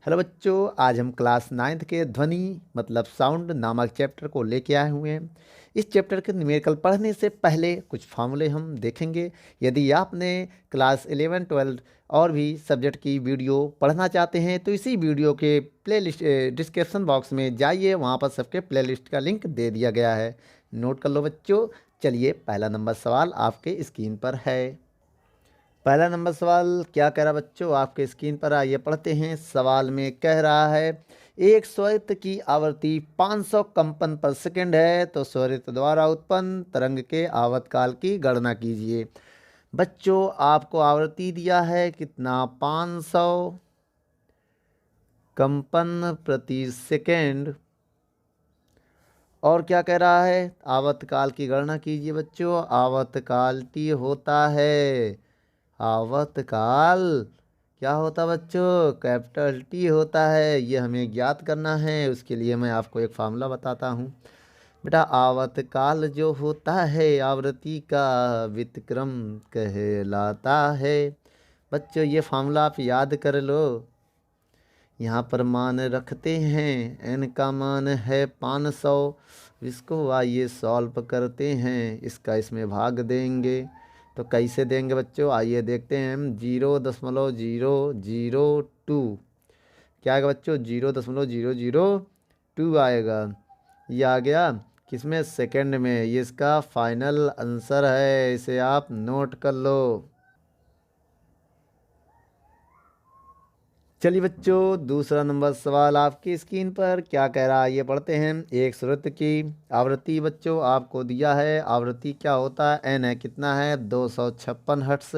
Hello बच्चों, आज हम क्लास नाइन्थ के ध्वनि मतलब साउंड नामक चैप्टर को लेके आए हुए हैं। इस चैप्टर के न्यूमेरिकल पढ़ने से पहले कुछ फार्मूले हम देखेंगे। यदि आपने क्लास 11 12 और भी सब्जेक्ट की वीडियो पढ़ना चाहते हैं तो इसी वीडियो के प्लेलिस्ट डिस्क्रिप्शन बॉक्स में जाइए, वहाँ पर सबके प्लेलिस्ट का लिंक दे दिया गया है। नोट कर लो बच्चों। चलिए, पहला नंबर सवाल आपके स्क्रीन पर है। पहला नंबर सवाल क्या कह रहा बच्चों, आपके स्क्रीन पर आइए पढ़ते हैं। सवाल में कह रहा है एक स्वरित की आवृत्ति 500 कंपन पर सेकंड है, तो स्वरित द्वारा उत्पन्न तरंग के आवर्तकाल की गणना कीजिए। बच्चों, आपको आवृत्ति दिया है कितना, 500 कंपन प्रति सेकंड। और क्या कह रहा है, आवर्तकाल की गणना कीजिए। बच्चों, आवर्तकाल टी होता है, आवर्तकाल क्या होता बच्चों, कैपिटल टी होता है। ये हमें ज्ञात करना है। उसके लिए मैं आपको एक फार्मूला बताता हूँ। बेटा, आवर्तकाल जो होता है आवृत्ति का व्युत्क्रम कहलाता है। बच्चों, ये फार्मूला आप याद कर लो। यहाँ पर मान रखते हैं, n का मान है 500। इसको आइए सॉल्व करते हैं, इसका इसमें भाग देंगे। तो कैसे देंगे बच्चों, आइए देखते हैं हम। 0.002 क्या आएगा बच्चों, 0.002 आएगा। ये आ गया किसमें, सेकंड में। ये इसका फाइनल आंसर है, इसे आप नोट कर लो। चलिए बच्चों, दूसरा नंबर सवाल आपकी स्क्रीन पर क्या कह रहा है ये पढ़ते हैं। एक श्रुत की आवृत्ति बच्चों आपको दिया है। आवृत्ति क्या होता है, एन है, कितना है, 256 हर्ट्स।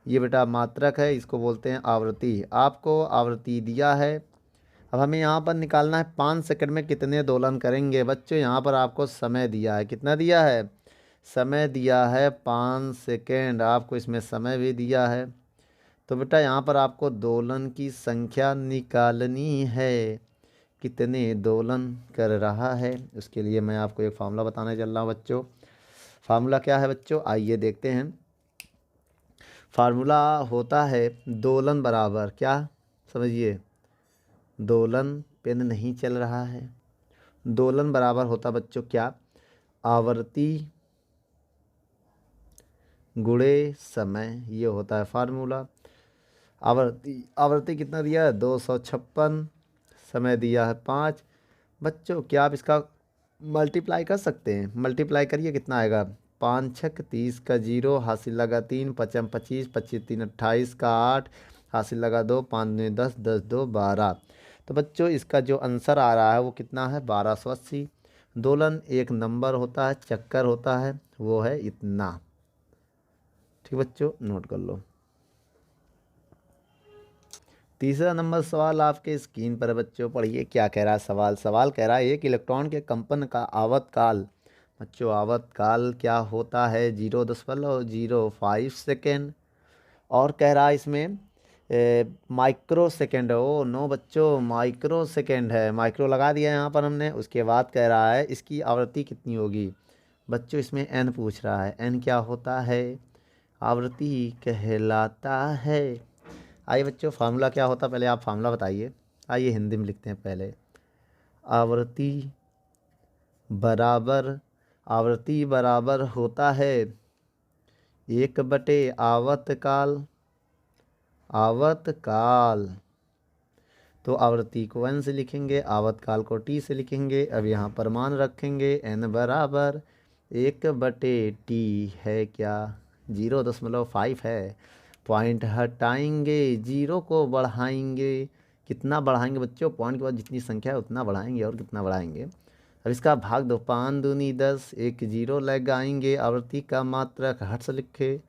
ये बेटा मात्रक है, इसको बोलते हैं आवृत्ति। आपको आवृत्ति दिया है। अब हमें यहाँ पर निकालना है 5 सेकंड में कितने दोलन करेंगे। बच्चों, यहाँ पर आपको समय दिया है, कितना दिया है, समय दिया है 5 सेकंड। आपको इसमें समय भी दिया है। तो बेटा यहाँ पर आपको दोलन की संख्या निकालनी है, कितने दोलन कर रहा है। उसके लिए मैं आपको एक फार्मूला बताने चल रहा हूँ बच्चों। फार्मूला क्या है बच्चों, आइए देखते हैं। फार्मूला होता है दोलन बराबर क्या, समझिए, दोलन पेन नहीं चल रहा है। दोलन बराबर होता बच्चों क्या, आवृत्ति गुणे समय, ये होता है फार्मूला। आवृत्ति आवृत्ति कितना दिया है, 256। समय दिया है 5। बच्चों, क्या आप इसका मल्टीप्लाई कर सकते हैं, मल्टीप्लाई करिए, कितना आएगा, 5 छक 30 का 0, हासिल लगा 3, 5 25, 25 3 28 का 8, हासिल लगा 2, 5 2 10, 10 2 12। तो बच्चों, इसका जो आंसर आ रहा है वो कितना है, 1280। दोलन एक नंबर होता है, चक्कर होता है, वो है इतना। ठीक बच्चों, नोट कर लो। तीसरा नंबर सवाल आपके स्क्रीन पर है बच्चों, पढ़िए क्या कह रहा है सवाल। सवाल कह रहा है एक इलेक्ट्रॉन के कंपन का आवर्तकाल। बच्चों, आवर्तकाल क्या होता है, 0.05 सेकेंड। और कह रहा है इसमें माइक्रो सेकेंड। ओ नो बच्चों, माइक्रो सेकेंड है, माइक्रो लगा दिया यहाँ पर हमने। उसके बाद कह रहा है इसकी आवृत्ति कितनी होगी। बच्चों, इसमें एन पूछ रहा है, एन क्या होता है, आवृत्ति कहलाता है। आइए बच्चों, फार्मूला क्या होता है, पहले आप फार्मूला बताइए। आइए हिंदी में लिखते हैं पहले। आवृत्ति बराबर, आवृत्ति बराबर होता है 1 बटे आवर्तकाल। आवर्तकाल, तो आवृत्ति को एन से लिखेंगे, आवर्तकाल को टी से लिखेंगे। अब यहाँ पर मान रखेंगे, एन बराबर 1/t है क्या, 0.5 है। पॉइंट हटाएंगे, 0 को बढ़ाएंगे। कितना बढ़ाएंगे बच्चों, पॉइंट के बाद जितनी संख्या है उतना बढ़ाएंगे। और कितना बढ़ाएंगे, अब इसका भाग दो, 5 दूनी 10, एक 0 लगाएंगे। आवृत्ति का मात्रक हर्ट्ज लिखे,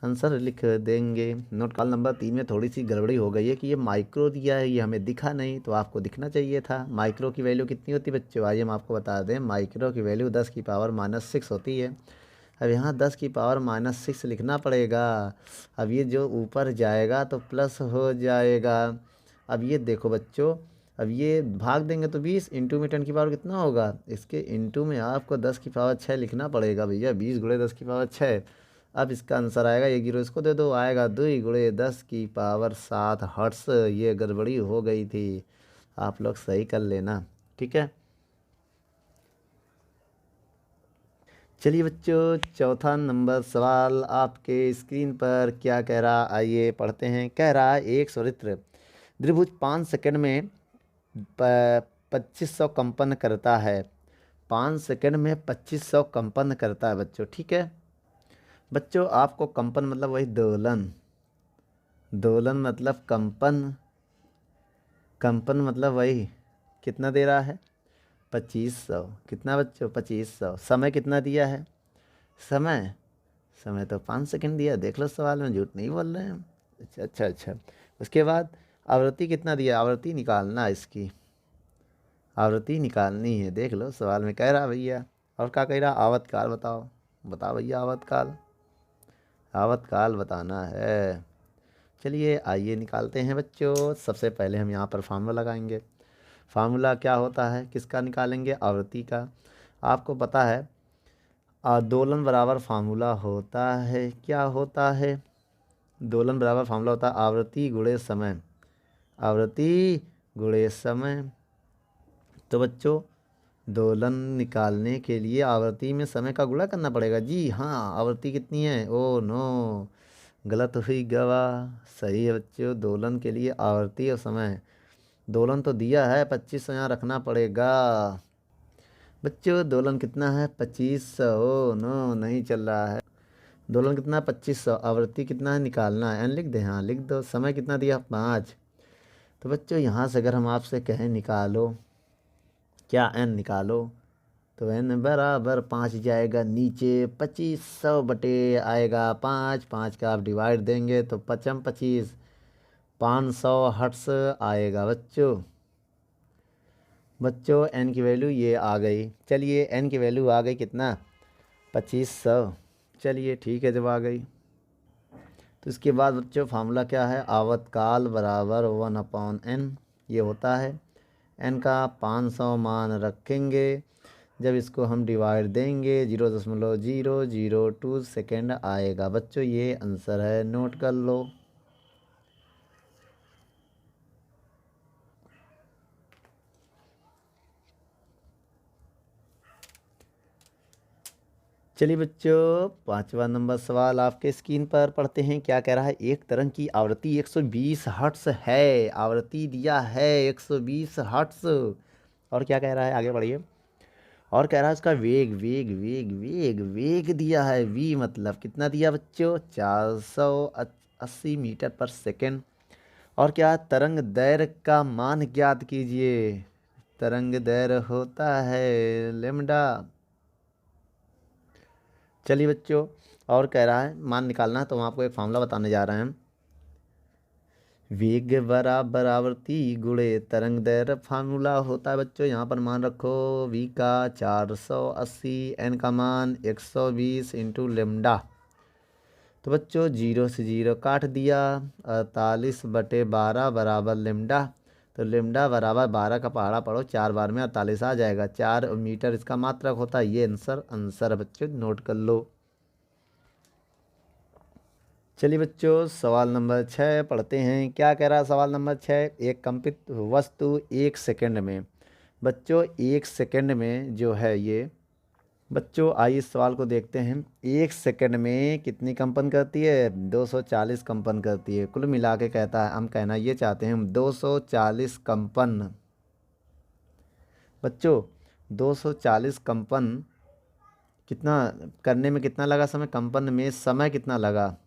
आंसर लिख देंगे। नोट काल नंबर 3 में थोड़ी सी गड़बड़ी हो गई है कि ये माइक्रो दिया है, ये हमें दिखा नहीं, तो आपको दिखना चाहिए था। माइक्रो की वैल्यू कितनी होती है बच्चों, आइए हम आपको बता दें। माइक्रो की वैल्यू 10⁻⁻6 होती है। अब यहाँ 10⁻⁻6 लिखना पड़ेगा। अब ये जो ऊपर जाएगा तो प्लस हो जाएगा। अब ये देखो बच्चों, अब ये भाग देंगे तो 20 इंटू में 10 कितना होगा, इसके इंटू में आपको 10⁻6 लिखना पड़ेगा भैया, 20 × 10⁻6। अब इसका आंसर आएगा, एक जीरो इसको दे दो, आएगा 2 × 10⁻⁷ हर्ट्स। ये गड़बड़ी हो गई थी, आप लोग सही कर लेना, ठीक है। चलिए बच्चों, चौथा नंबर सवाल आपके स्क्रीन पर क्या कह रहा, आइए पढ़ते हैं। कह रहा है एक स्वरित्र द्विभुज 5 सेकंड में 2500 कंपन करता है। 5 सेकंड में 2500 कंपन करता है बच्चों, ठीक है। बच्चों आपको कंपन मतलब वही दोलन, दोलन मतलब कंपन, कंपन मतलब वही कितना दे रहा है 2500। कितना बच्चों 2500। समय कितना दिया है, समय समय तो 5 सेकंड दिया, देख लो सवाल में, झूठ नहीं बोल रहे हैं। अच्छा अच्छा अच्छा। उसके बाद आवृत्ति कितना दिया, आवृत्ति निकालना, इसकी आवृत्ति निकालनी है, देख लो सवाल में कह रहा भैया। और क्या कह रहा, आवतकाल बताओ, बताओ भैया आवतकाल, आवतकाल बताना है। चलिए आइए निकालते हैं बच्चों। सबसे पहले हम यहाँ पर फार्मूला लगाएंगे। फार्मूला क्या होता है, किसका निकालेंगे, आवृत्ति का। आपको पता है दोलन बराबर फार्मूला होता है, क्या होता है, दोलन बराबर फार्मूला होता है आवृत्ति गुणे समय, आवृत्ति गुणे समय। तो बच्चों दोलन निकालने के लिए आवृत्ति में समय का गुणा करना पड़ेगा। जी हाँ, आवृत्ति कितनी है, ओ नो, गलत हुई गवाह, सही है बच्चों। दोलन के लिए आवृत्ति और समय, दोलन तो दिया है 2500, यहाँ रखना पड़ेगा बच्चों। दोलन कितना है 2500, ओ नो नहीं चल रहा है। दोलन कितना 2500, आवृत्ति कितना है निकालना है, एन लिख दे, हाँ लिख दो। समय कितना दिया 5। तो बच्चों यहाँ से अगर हम आपसे कहें निकालो, क्या एन निकालो, तो एन बराबर 5 जाएगा नीचे, 2500 बटे आएगा 5, 5 का आप डिवाइड देंगे तो 5 25, 500 हर्ट्स आएगा बच्चों। बच्चों एन की वैल्यू ये आ गई। चलिए एन की वैल्यू आ गई कितना 2500। चलिए ठीक है, जब आ गई तो इसके बाद बच्चों फार्मूला क्या है, आवतकाल बराबर 1/n ये होता है। n का 500 मान रखेंगे, जब इसको हम डिवाइड देंगे 0.002 सेकेंड आएगा बच्चों। ये आंसर है, नोट कर लो। चलिए बच्चों, पांचवा नंबर सवाल आपके स्क्रीन पर पढ़ते हैं। क्या कह रहा है, एक तरंग की आवृत्ति 120 हर्ट्स है, आवृत्ति दिया है 120 हर्ट्स। और क्या कह रहा है, आगे बढ़िए। और कह रहा है इसका वेग वेग वेग वेग वेग दिया है, वी मतलब कितना दिया बच्चों 480 मीटर पर सेकेंड। और क्या, तरंग दैर्घ्य का मान ज्ञात कीजिए। तरंग दैर्घ्य होता है लेमडा। चलिए बच्चों, और कह रहा है मान निकालना है, तो हम आपको एक फार्मूला बताने जा रहे हैं। वेग बराबर आवृत्ति गुणे तरंग दैर्घ्य, फार्मूला होता है बच्चों, यहाँ पर मान रखो v का 480, n का मान 120 इंटू लेमडा। तो बच्चों 0 से 0 काट दिया, 48/12 बराबर लेमडा। तो लेमडा बराबर 12 का पहाड़ा पढ़ो, 4 बार में 48 आ जाएगा, 4 मीटर इसका मात्रक होता है। ये आंसर बच्चों नोट कर लो। चलिए बच्चों, सवाल नंबर 6 पढ़ते हैं। क्या कह रहा है सवाल नंबर 6, एक कंपित वस्तु 1 सेकंड में, बच्चों 1 सेकंड में जो है ये, बच्चों आइए इस सवाल को देखते हैं। 1 सेकंड में कितनी कंपन करती है, 240 कंपन करती है। कुल मिला के कहता है, हम कहना ये चाहते हैं 240 कंपन। बच्चों 240 कंपन कितना करने में कितना लगा समय, कंपन में समय कितना लगा,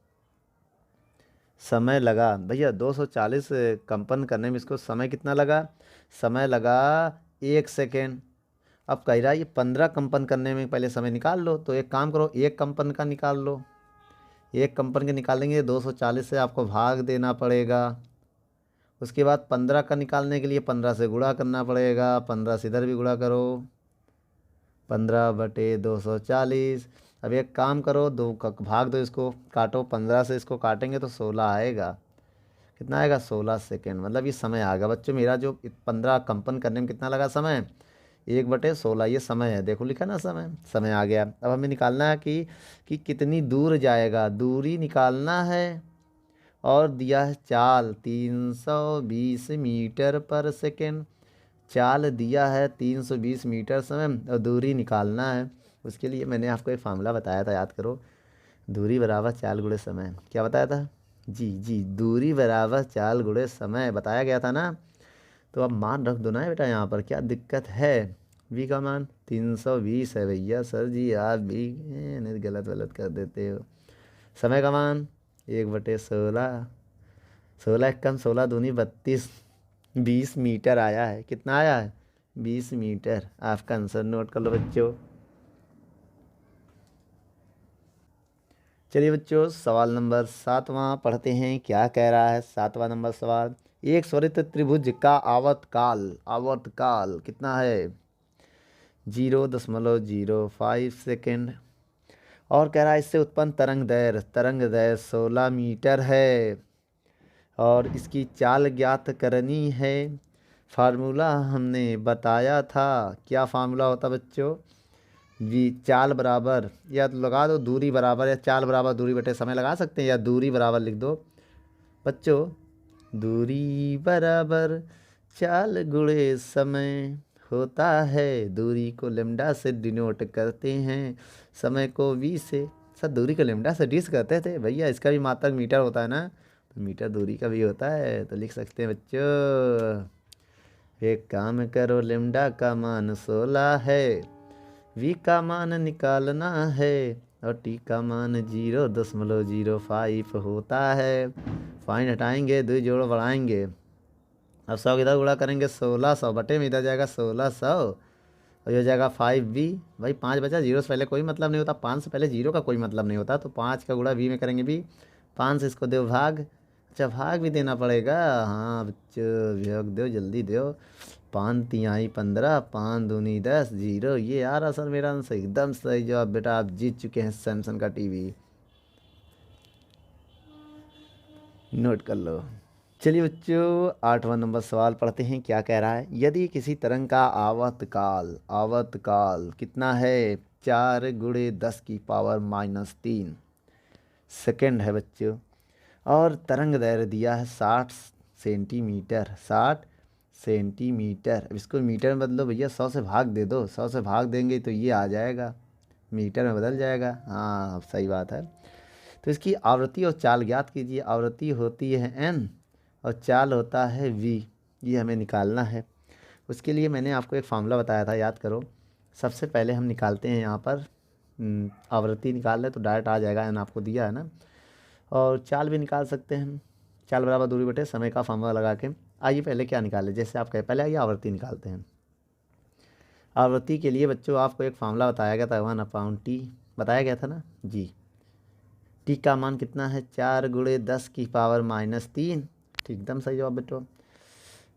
समय लगा भैया 240 कंपन करने में इसको समय कितना लगा, समय लगा 1 सेकेंड। अब कह रहा है ये 15 कंपन करने में पहले समय निकाल लो। तो एक काम करो, एक कंपन का निकाल लो। एक कंपन के निकालेंगे 240 से आपको भाग देना पड़ेगा। उसके बाद 15 का निकालने के लिए 15 से गुणा करना पड़ेगा, 15 से इधर भी गुणा करो, 15/240। अब एक काम करो, दो का भाग दो, इसको काटो, 15 से इसको काटेंगे तो 16 आएगा। कितना आएगा 16 सेकेंड, मतलब ये समय आ गया बच्चों मेरा। जो 15 कंपन करने में कितना लगा समय, 1/16 ये समय है, देखो लिखा ना समय, समय आ गया। अब हमें निकालना है कि कितनी दूर जाएगा, दूरी निकालना है। और दिया है चाल 320 मीटर पर सेकेंड, चाल दिया है 320 मीटर समय और दूरी निकालना है। उसके लिए मैंने आपको एक फार्मूला बताया था, याद करो। दूरी बराबर चाल गुणे समय, क्या बताया था जी जी, दूरी बराबर चाल गुणे समय बताया गया था ना। तो अब मान रख दो ना बेटा, यहाँ पर क्या दिक्कत है। वी का मान 320 है भैया। सर जी आप भी नहीं गलत गलत कर देते हो। समय का मान 1/16, 16 कम 16 दूनी 32, 20 मीटर आया है। कितना आया है? 20 मीटर। आपका आंसर नोट कर लो बच्चों। चलिए बच्चों, सवाल नंबर 7वां पढ़ते हैं, क्या कह रहा है 7वां नंबर सवाल। एक स्वरित त्रिभुज का आवर्तकाल कितना है? 0.05 सेकेंड। और कह रहा है इससे उत्पन्न तरंग दैर्घ्य 16 मीटर है और इसकी चाल ज्ञात करनी है। फार्मूला हमने बताया था, क्या फार्मूला होता बच्चों? चाल बराबर, या तो लगा दो दूरी बराबर, या चाल बराबर दूरी बटे समय लगा सकते हैं, या दूरी बराबर लिख दो बच्चों। दूरी बराबर चाल गुणे समय होता है। दूरी को लेमडा से डिनोट करते हैं, समय को वी से। सर दूरी को लेमडा से डिस करते थे भैया, इसका भी मात्रक मीटर होता है ना, तो मीटर दूरी का भी होता है, तो लिख सकते हैं बच्चों। एक काम करो, लेमडा का मान 16 है, वी का मान निकालना है और टी का मान 0.05 होता है। फाइन हटाएंगे, 2 जोड़ बढ़ाएंगे। अब 100 इधर गुणा करेंगे 1600 बटे में इधर जाएगा 1600 और ये हो जाएगा 5v। भाई 5 बचा, 0 से पहले कोई मतलब नहीं होता, 5 से पहले 0 का कोई मतलब नहीं होता, तो 5 का गुणा v में करेंगे भी। 5 से इसको दो भाग, अच्छा भाग भी देना पड़ेगा। हाँ बच्चों भाग दो, जल्दी दो। 5 तिहाई 15, 5 दूनी 10, 0। ये आ रहा सर मेरा आंसर, एकदम सही जवाब बेटा, आप जीत चुके हैं सैमसंग का टीवी। नोट कर लो। चलिए बच्चों, 8वां नंबर सवाल पढ़ते हैं, क्या कह रहा है। यदि किसी तरंग का आवर्तकाल कितना है? 4 × 10⁻³ सेकेंड है बच्चों। और तरंग दैर्घ्य दिया है 60 सेंटीमीटर, 60 सेंटीमीटर। अब इसको मीटर में बदलो भैया, 100 से भाग दे दो, 100 से भाग देंगे तो ये आ जाएगा, मीटर में बदल जाएगा। हाँ सही बात है। तो इसकी आवृत्ति और चाल ज्ञात कीजिए। आवृत्ति होती है n और चाल होता है v, ये हमें निकालना है। उसके लिए मैंने आपको एक फार्मूला बताया था, याद करो। सबसे पहले हम निकालते हैं यहाँ पर आवृत्ति निकाल लें तो डायरेक्ट आ जाएगा, n आपको दिया है ना। और चाल भी निकाल सकते हैं, चाल बराबर दूरी बटे समय का फार्मूला लगा के। आइए पहले क्या निकालें, जैसे आप कहे, पहले आइए आवृत्ति निकालते हैं। आवृत्ति के लिए बच्चों आपको एक फार्मूला बताया गया था, 1/t बताया गया था ना जी। टी का मान कितना है? 4 × 10⁻³ एकदम सही जवाब बेटो।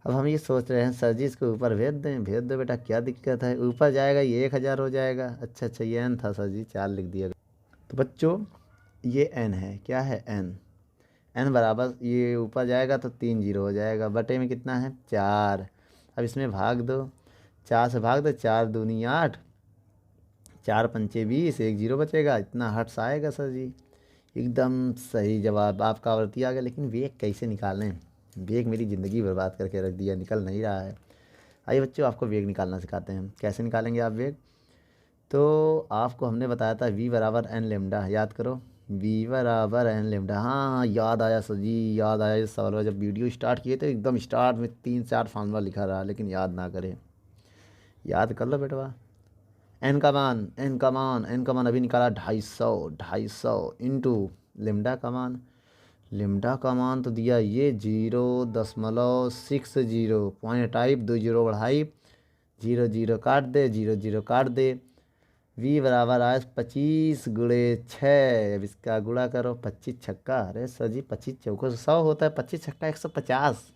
अब हम ये सोच रहे हैं सर जी इसको ऊपर भेज दें, भेज दो बेटा, क्या दिक्कत है, ऊपर जाएगा ये 1000 हो जाएगा। अच्छा ये n था सर जी, 4 लिख दिया। तो बच्चों ये n है, क्या है n बराबर, ये ऊपर जाएगा तो 3 0 हो जाएगा, बटे में कितना है 4। अब इसमें भाग दो, 4 से भाग दो, 4 दूनी 8, 4 पंचे 20, 1 0 बचेगा, इतना हर्ट्स आएगा सर जी। एकदम सही जवाब, आपका आवृत्ति आ गया। लेकिन वेग कैसे निकालें? वेग मेरी ज़िंदगी बर्बाद करके रख दिया, निकल नहीं रहा है। आइए बच्चों आपको वेग निकालना सिखाते हैं। कैसे निकालेंगे आप वेग? तो आपको हमने बताया था v बराबर n लेमडा, याद करो, v बराबर n लेमडा। हाँ याद आया सर जी, याद आया। इस सवाल में जब वीडियो स्टार्ट किए तो एकदम स्टार्ट में 3-4 फार्मूला लिखा रहा, लेकिन याद ना करें, याद कर लो बेटवा। एन का मान अभी निकाला 250 इंटू लेमडा का मान तो दिया ये 0.60, पॉइंट टाइप 2 0 बढ़ाई, 0 0 काट दे, 0 0 काट दे। v बराबर आया 25 × 6। अब इसका गुणा करो, 25 छक्का, अरे सर जी 25 चौकों से 100 होता है, 25 छक्का 150।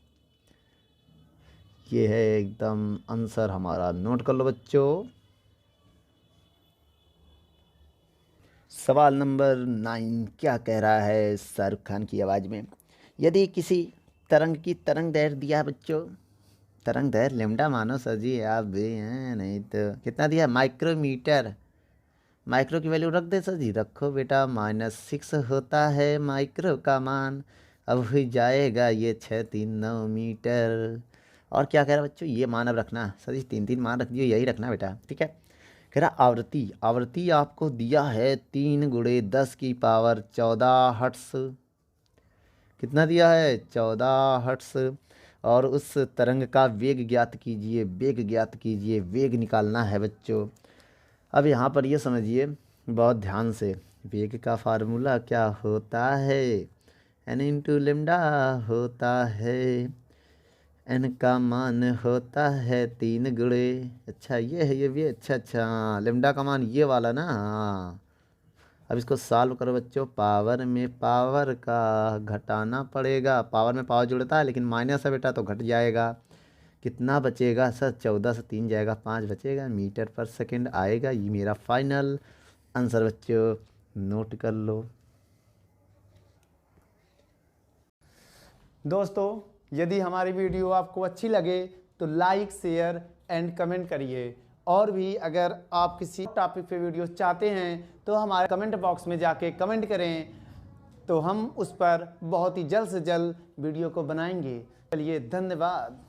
ये है एकदम आंसर हमारा, नोट कर लो बच्चों। सवाल नंबर 9 क्या कह रहा है शाहरुख खान की आवाज़ में। यदि किसी तरंग की तरंग दैर्घ्य दिया है बच्चों, तरंग दैर्घ्य लेमडा मानो सर जी आप भी हैं, नहीं तो कितना दिया माइक्रोमीटर। माइक्रो की वैल्यू रख दे सर जी, रखो बेटा, -6 होता है माइक्रो का मान। अब हो जाएगा ये 639 मीटर। और क्या कह रहा है बच्चों, ये मान अब रखना सर जी, 3 मान रख दियो, यही रखना बेटा, ठीक है। कह रहा आवृत्ति, आवृत्ति आपको दिया है 3 × 10⁻14 हर्ट्स। कितना दिया है, 14 हर्ट्स। और उस तरंग का वेग ज्ञात कीजिए, वेग ज्ञात कीजिए, वेग निकालना है बच्चों। अब यहाँ पर ये समझिए बहुत ध्यान से, वेग का फार्मूला क्या होता है, n×λ होता है, n का मान होता है 3 अच्छा ये है, ये भी अच्छा अच्छा, लेमडा का मान ये वाला ना, हाँ। अब इसको सॉल्व करो बच्चों, पावर में पावर का घटाना पड़ेगा, पावर में पावर जुड़ता है लेकिन माइनस है बेटा तो घट जाएगा। कितना बचेगा सर, 14 से 3 जाएगा, 5 बचेगा, मीटर/सेकंड आएगा। ये मेरा फाइनल आंसर बच्चों, नोट कर लो। दोस्तों यदि हमारी वीडियो आपको अच्छी लगे तो लाइक, शेयर एंड कमेंट करिए। और भी अगर आप किसी टॉपिक पे वीडियो चाहते हैं तो हमारे कमेंट बॉक्स में जाके कमेंट करें, तो हम उस पर बहुत ही जल्द से जल्द वीडियो को बनाएंगे। चलिए धन्यवाद।